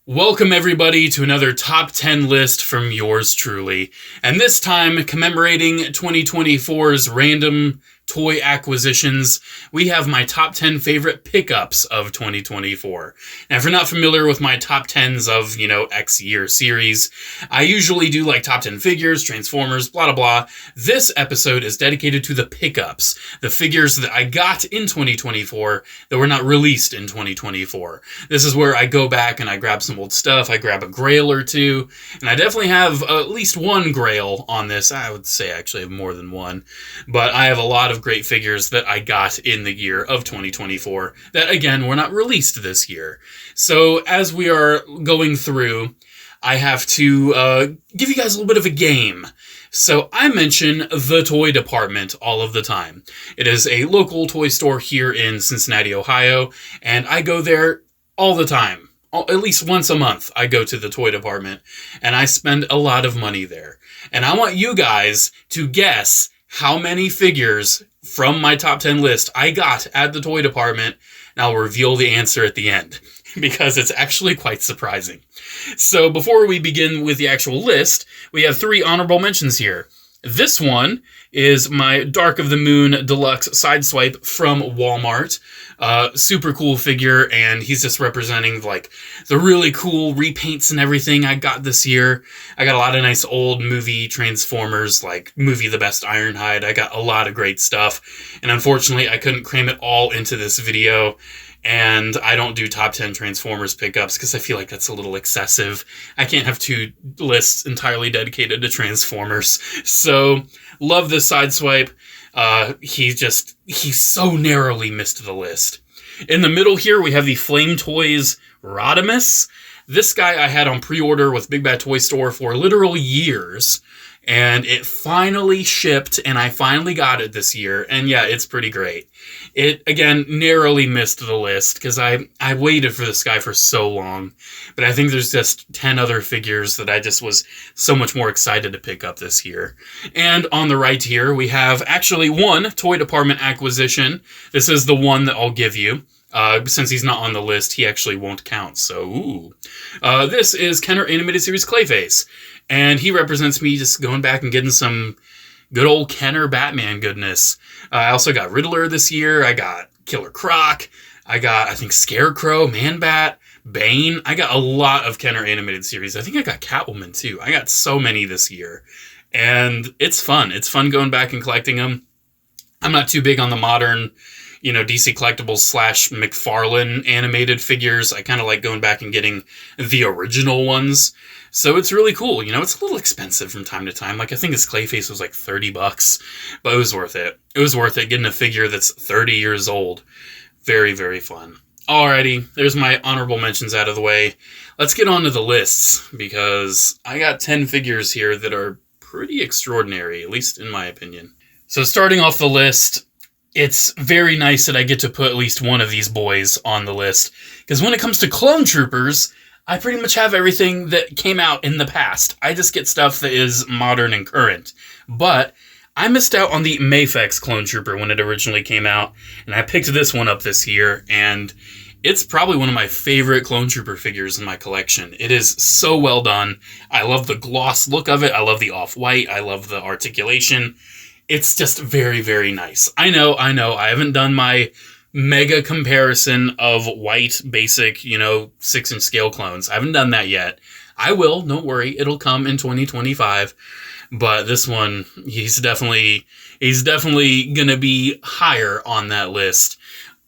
Welcome everybody to another top 10 list from yours truly, and this time commemorating 2024's random toy acquisitions, we have my top 10 favorite pickups of 2024. Now, if you're not familiar with my top 10s of, X year series, I usually do like top 10 figures, Transformers, blah, blah, blah. This episode is dedicated to the pickups, the figures that I got in 2024 that were not released in 2024. This is where I go back and I grab some old stuff, I grab a grail or two, and I definitely have at least one grail on this. I would say actually I have more than one, but I have a lot of great figures that I got in the year of 2024 that, again, were not released this year. So as we are going through, I have to give you guys a little bit of a game. So I mention the toy department all of the time. It is a local toy store here in Cincinnati, Ohio, and I go there all the time. At least once a month, I go to the toy department, and I spend a lot of money there. And I want you guys to guess how many figures from my top 10 list I got at the toy department, and I'll reveal the answer at the end, because it's actually quite surprising. So before we begin with the actual list, we have 3 honorable mentions here. This one is my Dark of the Moon Deluxe Sideswipe from Walmart. Super cool figure, and he's just representing like the really cool repaints and everything I got this year. I got a lot of nice old movie Transformers, like movie The Best Ironhide. I got a lot of great stuff, and unfortunately I couldn't cram it all into this video. And I don't do top 10 Transformers pickups because I feel like that's a little excessive. I can't have 2 lists entirely dedicated to Transformers. So, love this Sideswipe. He so narrowly missed the list. In the middle here, we have the Flame Toys Rodimus. This guy I had on pre-order with Big Bad Toy Store for literal years. And it finally shipped, and I finally got it this year. And yeah, it's pretty great. It, again, narrowly missed the list, because I waited for this guy for so long. But I think there's just 10 other figures that I just was so much more excited to pick up this year. And on the right here, we have actually one toy department acquisition. This is the one that I'll give you. Since he's not on the list, he actually won't count. So, ooh. This is Kenner Animated Series Clayface. And he represents me just going back and getting some good old Kenner Batman goodness. I also got Riddler this year. I got Killer Croc. I got, I think, Scarecrow, Man-Bat, Bane. I got a lot of Kenner Animated Series. I think I got Catwoman, too. I got so many this year. And it's fun. It's fun going back and collecting them. I'm not too big on the modern, DC Collectibles / McFarlane animated figures. I kind of like going back and getting the original ones. So it's really cool. It's a little expensive from time to time. Like, I think his Clayface was like $30, but it was worth it. It was worth it getting a figure that's 30 years old. Very, very fun. Alrighty, there's my honorable mentions out of the way. Let's get on to the lists, because I got 10 figures here that are pretty extraordinary, at least in my opinion. So starting off the list, it's very nice that I get to put at least one of these boys on the list, because when it comes to Clone Troopers, I pretty much have everything that came out in the past. I just get stuff that is modern and current. But I missed out on the Mafex Clone Trooper when it originally came out, and I picked this one up this year, and it's probably one of my favorite Clone Trooper figures in my collection. It is so well done. I love the gloss look of it. I love the off-white. I love the articulation. It's just very, very nice. I know. I haven't done my mega comparison of white basic, 6-inch scale clones. I haven't done that yet. I will, don't worry. It'll come in 2025. But this one, he's definitely gonna be higher on that list,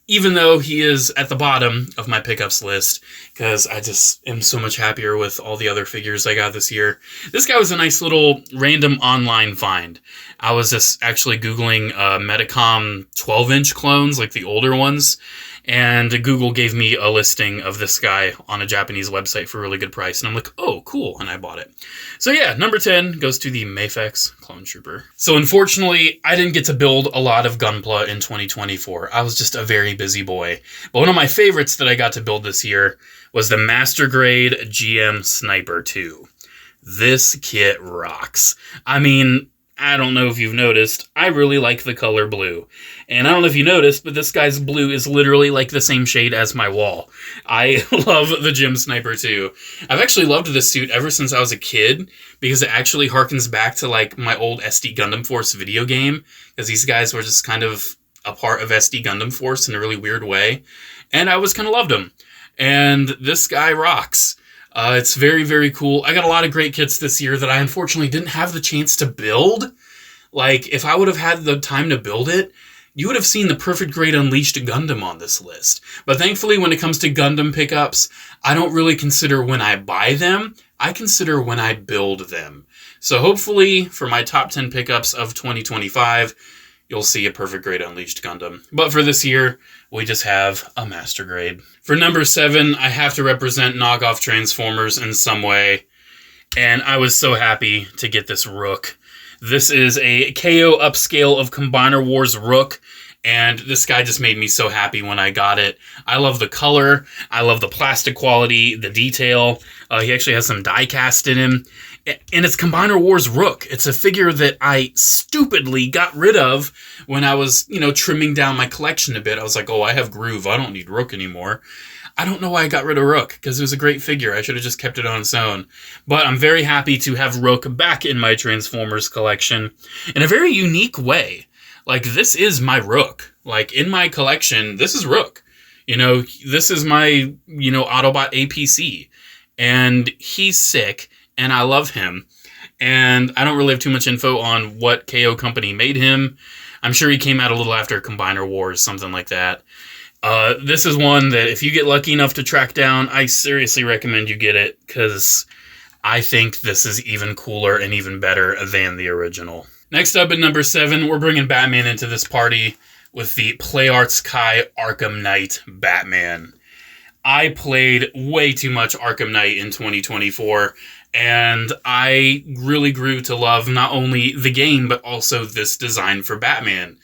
even though he is at the bottom of my pickups list, because I just am so much happier with all the other figures I got this year. This guy was a nice little random online find. I was just actually Googling Medicom 12-inch clones, like the older ones, and Google gave me a listing of this guy on a Japanese website for a really good price, and I'm like, oh, cool, and I bought it. So yeah, number 10 goes to the Mafex Clone Trooper. So unfortunately, I didn't get to build a lot of Gunpla in 2024. I was just a very busy boy. But one of my favorites that I got to build this year was the Master Grade GM Sniper 2. This kit rocks. I mean, I don't know if you've noticed, I really like the color blue. And I don't know if you noticed, but this guy's blue is literally like the same shade as my wall. I love the Gym Sniper too. I've actually loved this suit ever since I was a kid, because it actually harkens back to like my old SD Gundam Force video game, because these guys were just kind of a part of SD Gundam Force in a really weird way. And I always kind of loved them. And this guy rocks. It's very, very cool. I got a lot of great kits this year that I unfortunately didn't have the chance to build. Like, if I would have had the time to build it, you would have seen the Perfect Grade Unleashed Gundam on this list. But thankfully, when it comes to Gundam pickups, I don't really consider when I buy them. I consider when I build them. So hopefully, for my top 10 pickups of 2025, you'll see a Perfect Grade Unleashed Gundam. But for this year, we just have a Master Grade. For number 7, I have to represent knockoff Transformers in some way. And I was so happy to get this Rook. This is a KO upscale of Combiner Wars Rook. And this guy just made me so happy when I got it. I love the color. I love the plastic quality, the detail. He actually has some die cast in him. And it's Combiner Wars Rook. It's a figure that I stupidly got rid of when I was, trimming down my collection a bit. I was like, oh, I have Groove. I don't need Rook anymore. I don't know why I got rid of Rook, because it was a great figure. I should have just kept it on its own. But I'm very happy to have Rook back in my Transformers collection in a very unique way. Like, this is my Rook. Like, in my collection, this is Rook. This is my, Autobot APC. And he's sick. And I love him. And I don't really have too much info on what KO company made him. I'm sure he came out a little after Combiner Wars, something like that. This is one that if you get lucky enough to track down, I seriously recommend you get it, because I think this is even cooler and even better than the original. Next up at number 7, we're bringing Batman into this party with the PlayArts Kai Arkham Knight Batman. I played way too much Arkham Knight in 2024, and I really grew to love not only the game, but also this design for Batman.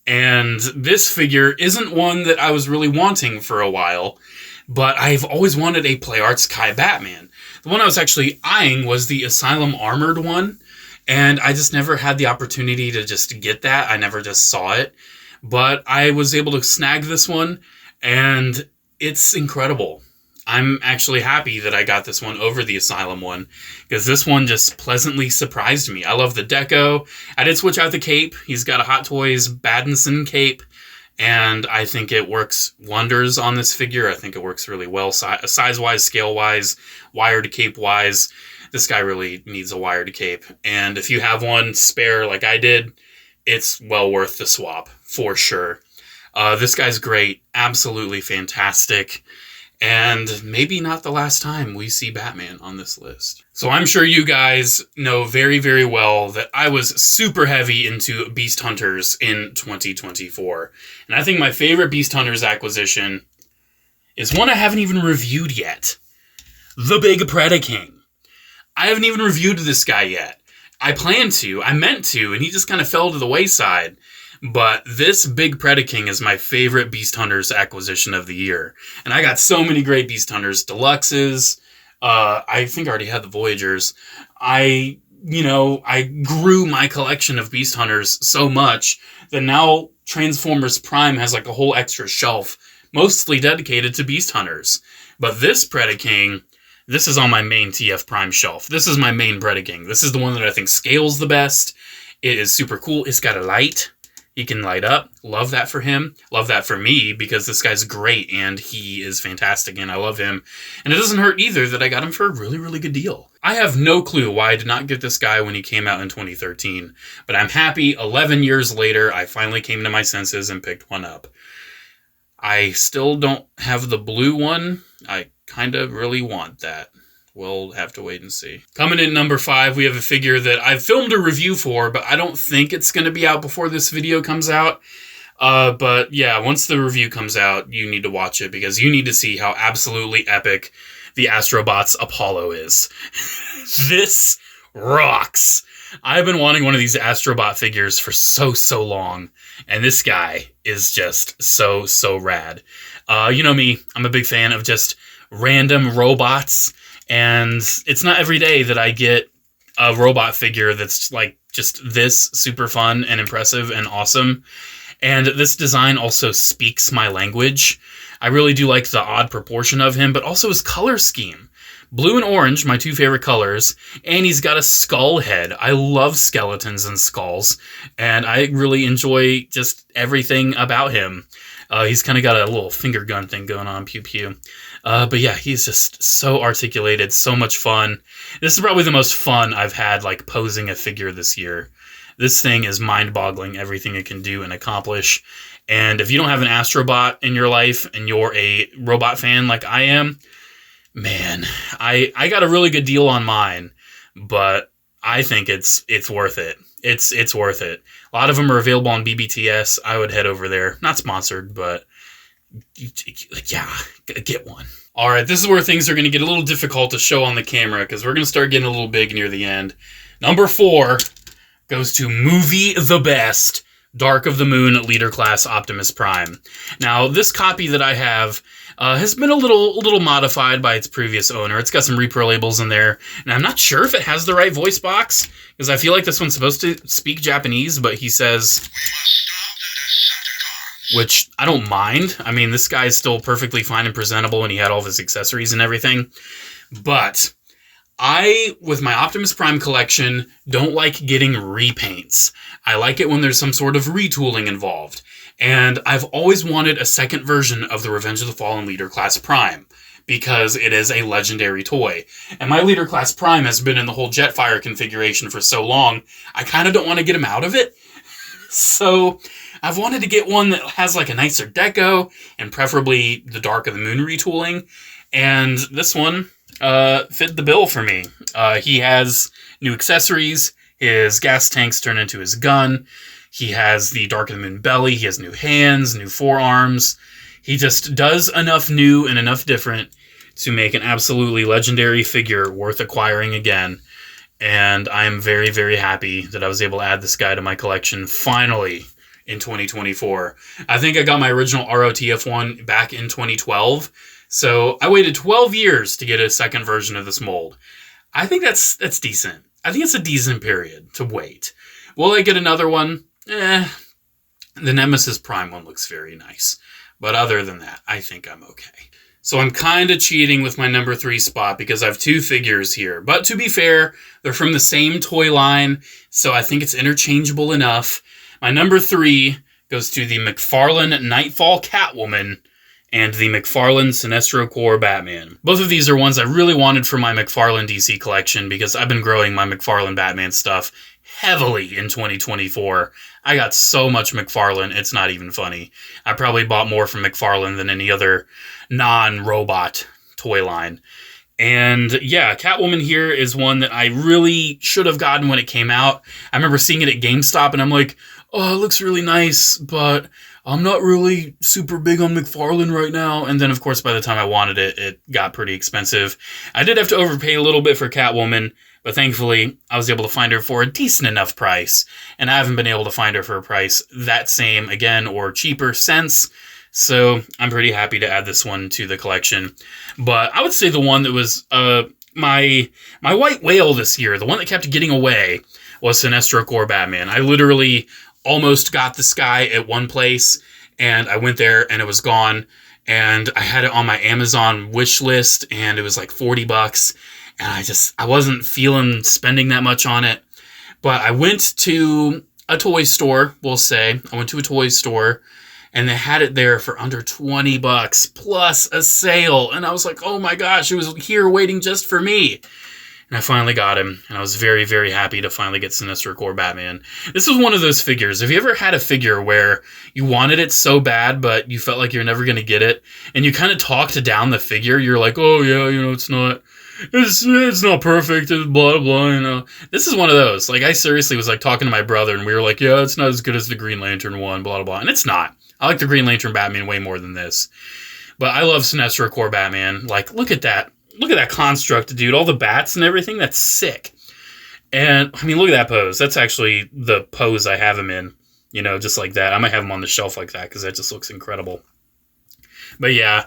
And this figure isn't one that I was really wanting for a while, but I've always wanted a PlayArts Kai Batman. The one I was actually eyeing was the Asylum Armored one, and I just never had the opportunity to just get that. I never just saw it. But I was able to snag this one, and it's incredible. I'm actually happy that I got this one over the Asylum one, because this one just pleasantly surprised me. I love the deco. I did switch out the cape. He's got a Hot Toys Badinson cape, and I think it works wonders on this figure. I think it works really well, size-wise, scale-wise, wired cape-wise. This guy really needs a wired cape, and if you have one spare like I did, it's well worth the swap, for sure. This guy's great, absolutely fantastic. And maybe not the last time we see Batman on this list. So I'm sure you guys know very, very well that I was super heavy into Beast Hunters in 2024. And I think my favorite Beast Hunters acquisition is one I haven't even reviewed yet. The Big Predaking. I haven't even reviewed this guy yet. I planned to, I meant to, and he just kind of fell to the wayside. But this Big Predaking is my favorite Beast Hunters acquisition of the year. And I got so many great Beast Hunters Deluxes. I think I already had the Voyagers. I grew my collection of Beast Hunters so much that now Transformers Prime has like a whole extra shelf, mostly dedicated to Beast Hunters. But this Predaking, this is on my main TF Prime shelf. This is my main Predaking. This is the one that I think scales the best. It is super cool. It's got a light. He can light up. Love that for him. Love that for me, because this guy's great and he is fantastic and I love him. And it doesn't hurt either that I got him for a really, really good deal. I have no clue why I did not get this guy when he came out in 2013, but I'm happy 11 years later I finally came to my senses and picked one up. I still don't have the blue one. I kind of really want that. We'll have to wait and see. Coming in number 5, we have a figure that I've filmed a review for, but I don't think it's going to be out before this video comes out. But yeah, once the review comes out, you need to watch it, because you need to see how absolutely epic the Astrobots Apollo is. This rocks. I've been wanting one of these Astrobot figures for so long, and this guy is just so rad. You know me, I'm a big fan of just random robots. And it's not every day that I get a robot figure that's like just this super fun and impressive and awesome. And this design also speaks my language. I really do like the odd proportion of him, but also his color scheme. Blue and orange, my two favorite colors, and he's got a skull head. I love skeletons and skulls, and I really enjoy just everything about him. He's kind of got a little finger gun thing going on, pew pew. But yeah, he's just so articulated, so much fun. This is probably the most fun I've had, like, posing a figure this year. This thing is mind-boggling, everything it can do and accomplish. And if you don't have an Astrobot in your life and you're a robot fan like I am, man, I got a really good deal on mine, but I think it's worth it. It's worth it. A lot of them are available on BBTS. I would head over there. Not sponsored, but yeah, get one. All right, this is where things are going to get a little difficult to show on the camera because we're going to start getting a little big near the end. Number 4 goes to Movie the Best, Dark of the Moon Leader Class Optimus Prime. Now, this copy that I have has been a little modified by its previous owner. It's got some repro labels in there, and I'm not sure if it has the right voice box, because I feel like this one's supposed to speak Japanese, but he says, which I don't mind. I mean, this guy is still perfectly fine and presentable, and he had all of his accessories and everything. But I, with my Optimus Prime collection, don't like getting repaints. I like it when there's some sort of retooling involved. And I've always wanted a second version of the Revenge of the Fallen Leader Class Prime, because it is a legendary toy. And my Leader Class Prime has been in the whole Jetfire configuration for so long, I kind of don't want to get him out of it. So I've wanted to get one that has like a nicer deco, and preferably the Dark of the Moon retooling. And this one fit the bill for me. He has new accessories. His gas tanks turn into his gun. He has the Dark of the Moon belly. He has new hands, new forearms. He just does enough new and enough different to make an absolutely legendary figure worth acquiring again. And I am very, very happy that I was able to add this guy to my collection finally in 2024. I think I got my original ROTF one back in 2012. So I waited 12 years to get a second version of this mold. I think that's decent. I think it's a decent period to wait. Will I get another one? The Nemesis Prime one looks very nice. But other than that, I think I'm okay. So I'm kind of cheating with my number 3 spot because I have 2 figures here. But to be fair, they're from the same toy line, so I think it's interchangeable enough. My number 3 goes to the McFarlane Nightfall Catwoman and the McFarlane Sinestro Corps Batman. Both of these are ones I really wanted for my McFarlane DC collection because I've been growing my McFarlane Batman stuff heavily in 2024. I got so much McFarlane, it's not even funny. I probably bought more from McFarlane than any other non-robot toy line. And yeah, Catwoman here is one that I really should have gotten when it came out. I remember seeing it at GameStop and I'm like, oh, it looks really nice, but I'm not really super big on McFarlane right now. And then, of course, by the time I wanted it, it got pretty expensive. I did have to overpay a little bit for Catwoman, but thankfully, I was able to find her for a decent enough price. And I haven't been able to find her for a price that same, again, or cheaper since. So I'm pretty happy to add this one to the collection. But I would say the one that was my white whale this year, the one that kept getting away, was Sinestro Corps Batman. I literally almost got this guy at one place, and I went there and it was gone, and I had it on my Amazon wish list, and it was like $40, and I wasn't feeling spending that much on it. But I went to a toy store, we'll say. I went to a toy store, and they had it there for under $20 plus a sale, and I was like, oh my gosh, it was here waiting just for me. And I finally got him, and I was very, very happy to finally get Sinestro Corps Batman. This was one of those figures. Have you ever had a figure where you wanted it so bad, but you felt like you're never going to get it, and you kind of talked down the figure? You're like, oh yeah, it's not perfect, blah, blah, blah, This is one of those. Like, I seriously was like talking to my brother, and we were like, yeah, it's not as good as the Green Lantern one, blah, blah, blah. And it's not. I like the Green Lantern Batman way more than this. But I love Sinestro Corps Batman. Like, look at that. Look at that construct, dude. All the bats and everything. That's sick. And, I mean, look at that pose. That's actually the pose I have him in. Just like that. I might have him on the shelf like that because that just looks incredible. But yeah,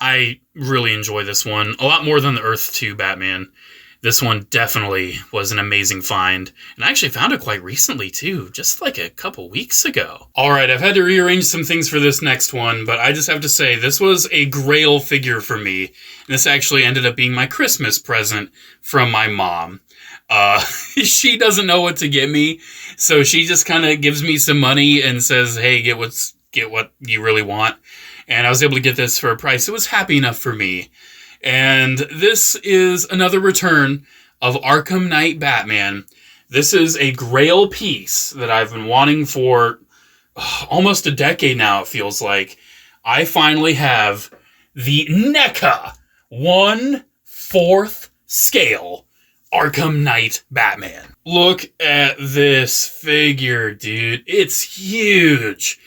I really enjoy this one. A lot more than the Earth 2 Batman. This one definitely was an amazing find, and I actually found it quite recently too, just like a couple weeks ago. Alright, I've had to rearrange some things for this next one, but I just have to say, this was a grail figure for me. This actually ended up being my Christmas present from my mom. She doesn't know what to get me, so she just kind of gives me some money and says, hey, get what you really want. And I was able to get this for a price that was happy enough for me. And this is another return of Arkham Knight Batman. This is a grail piece that I've been wanting for almost a decade now, it feels like. I finally have the NECA 1/4 scale Arkham Knight Batman. Look at this figure, dude. It's huge.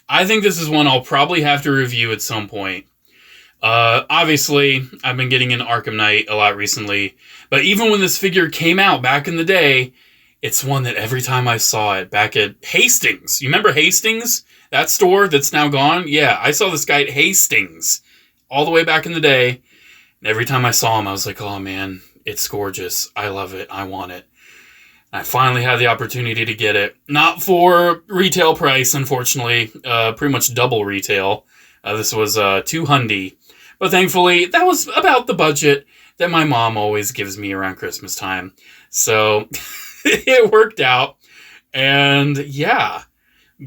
I think this is one I'll probably have to review at some point. Obviously, I've been getting into Arkham Knight a lot recently, but even when this figure came out back in the day, it's one that every time I saw it back at Hastings. You remember Hastings? That store that's now gone? Yeah, I saw this guy at Hastings all the way back in the day, and every time I saw him, I was like, oh man, it's gorgeous. I love it. I want it. I finally had the opportunity to get it. Not for retail price, unfortunately. Pretty much double retail. This was $200. But thankfully, that was about the budget that my mom always gives me around Christmas time. So, it worked out. And yeah,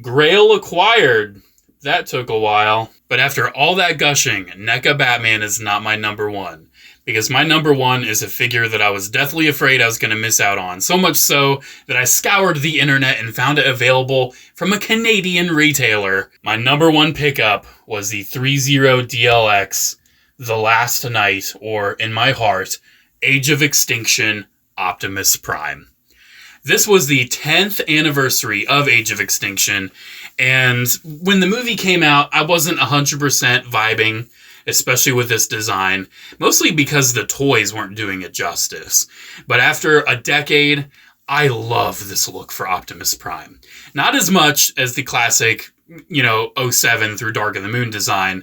Grail acquired. That took a while. But after all that gushing, NECA Batman is not my number one. Because my number one is a figure that I was deathly afraid I was going to miss out on. So much so that I scoured the internet and found it available from a Canadian retailer. My number one pickup was the 30 DLX, The Last Knight, or in my heart, Age of Extinction Optimus Prime. This was the 10th anniversary of Age of Extinction, and when the movie came out, I wasn't 100% vibing, especially with this design, mostly because the toys weren't doing it justice. But after a decade, I love this look for Optimus Prime. Not as much as the classic, 07 through Dark of the Moon design,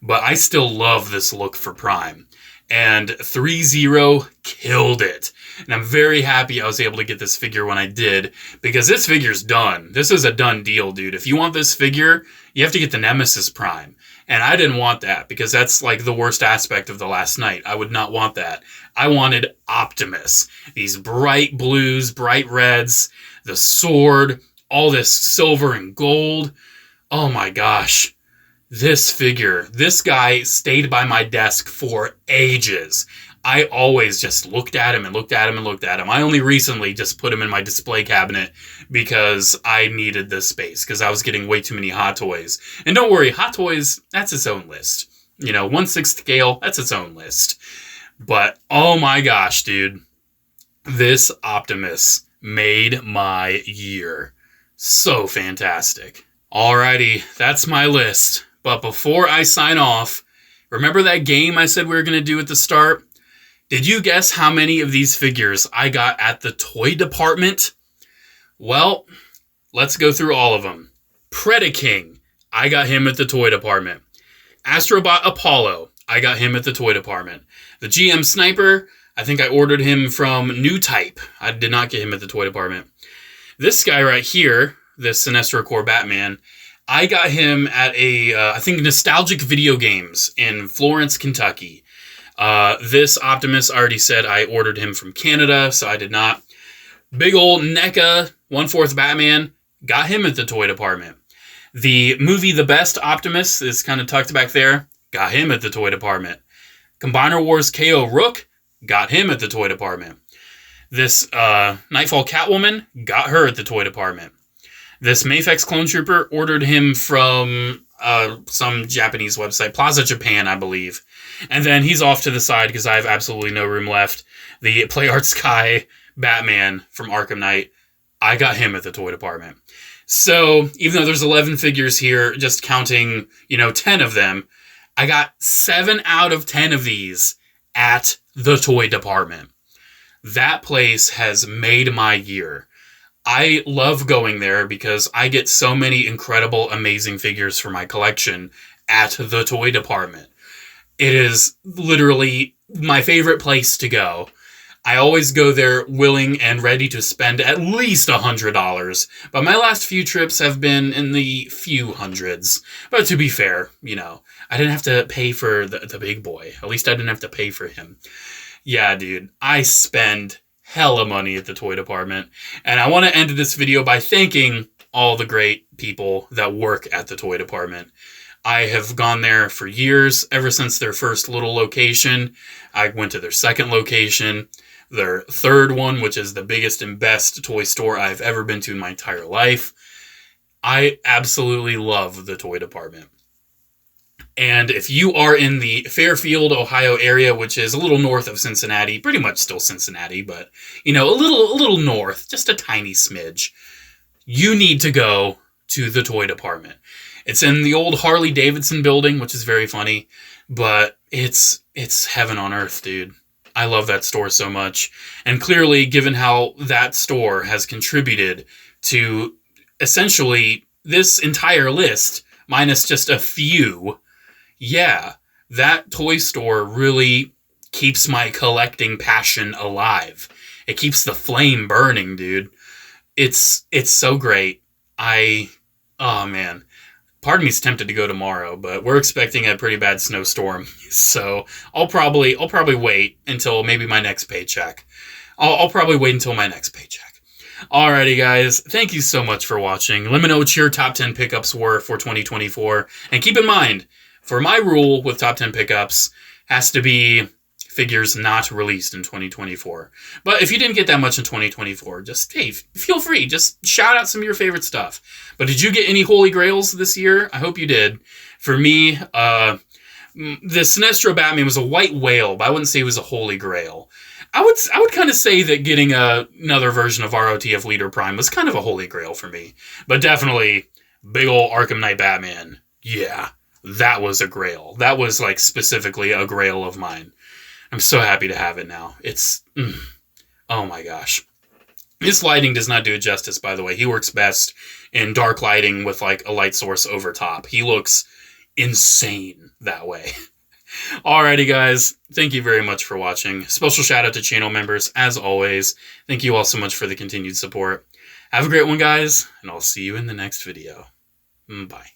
but I still love this look for Prime. And 30 killed it. And I'm very happy I was able to get this figure when I did, because this figure's done. This is a done deal, dude. If you want this figure, you have to get the Nemesis Prime. And I didn't want that, because that's like the worst aspect of The Last Knight. I would not want that. I wanted Optimus. These bright blues, bright reds, the sword, all this silver and gold. Oh my gosh. This figure, this guy stayed by my desk for ages. I always just looked at him and looked at him and looked at him. I only recently just put him in my display cabinet because I needed this space, because I was getting way too many Hot Toys. And don't worry, Hot Toys, that's its own list. 1/6 scale, that's its own list. But, oh my gosh, dude. This Optimus made my year. So fantastic. Alrighty, that's my list. But before I sign off, remember that game I said we were going to do at the start? Did you guess how many of these figures I got at the toy department? Well, let's go through all of them. Predaking, I got him at the toy department. Astrobot Apollo, I got him at the toy department. The GM Sniper, I think I ordered him from New Type. I did not get him at the toy department. This guy right here, this Sinestro Corps Batman, I got him at I think Nostalgic Video Games in Florence, Kentucky. This Optimus, I already said I ordered him from Canada, so I did not. Big old NECA 1/4 Batman, got him at the toy department. The movie The Best Optimus is kind of tucked back there, got him at the toy department. Combiner Wars KO Rook, got him at the toy department. This Nightfall Catwoman, got her at the toy department. This Mafex Clone Trooper, ordered him from some Japanese website, Plaza Japan, I believe. And then he's off to the side because I have absolutely no room left. The Play Art Sky Batman from Arkham Knight, I got him at the toy department. So even though there's 11 figures here, just counting, 10 of them, I got 7 out of 10 of these at the toy department. That place has made my year. I love going there because I get so many incredible, amazing figures for my collection at the toy department. It is literally my favorite place to go. I always go there willing and ready to spend at least $100, but my last few trips have been in the few hundreds. But to be fair, you know, I didn't have to pay for the big boy. At least I didn't have to pay for him. Yeah, dude, I spend hella money at the toy department, and I want to end this video by thanking all the great people that work at the toy department. I have gone there for years, ever since their first little location. I went to their second location, their third one, which is the biggest and best toy store I've ever been to in my entire life. I absolutely love the toy department. And if you are in the Fairfield, Ohio area, which is a little north of Cincinnati, pretty much still Cincinnati, but, you know, a little north, just a tiny smidge, you need to go to the toy department. It's in the old Harley Davidson building, which is very funny, but it's heaven on earth, dude. I love that store so much. And clearly, given how that store has contributed to essentially this entire list, minus just a few, yeah, that toy store really keeps my collecting passion alive. It keeps the flame burning, dude. It's so great. Oh man. Part of me's tempted to go tomorrow, but we're expecting a pretty bad snowstorm, so I'll probably wait until maybe my next paycheck. I'll probably wait until my next paycheck. Alrighty, guys. Thank you so much for watching. Let me know what your top 10 pickups were for 2024. And keep in mind, for my rule with top 10 pickups, has to be figures not released in 2024. But if you didn't get that much in 2024, just, hey, feel free. Just shout out some of your favorite stuff. But did you get any Holy Grails this year? I hope you did. For me, the Sinestro Batman was a white whale, but I wouldn't say it was a Holy Grail. I would kind of say that getting another version of ROTF Leader Prime was kind of a Holy Grail for me. But definitely, big ol' Arkham Knight Batman. Yeah, that was a grail. That was, like, specifically a grail of mine. I'm so happy to have it now. It's, oh my gosh. His lighting does not do it justice, by the way. He works best in dark lighting with, like, a light source over top. He looks insane that way. Alrighty, guys. Thank you very much for watching. Special shout out to channel members, as always. Thank you all so much for the continued support. Have a great one, guys, and I'll see you in the next video. Bye.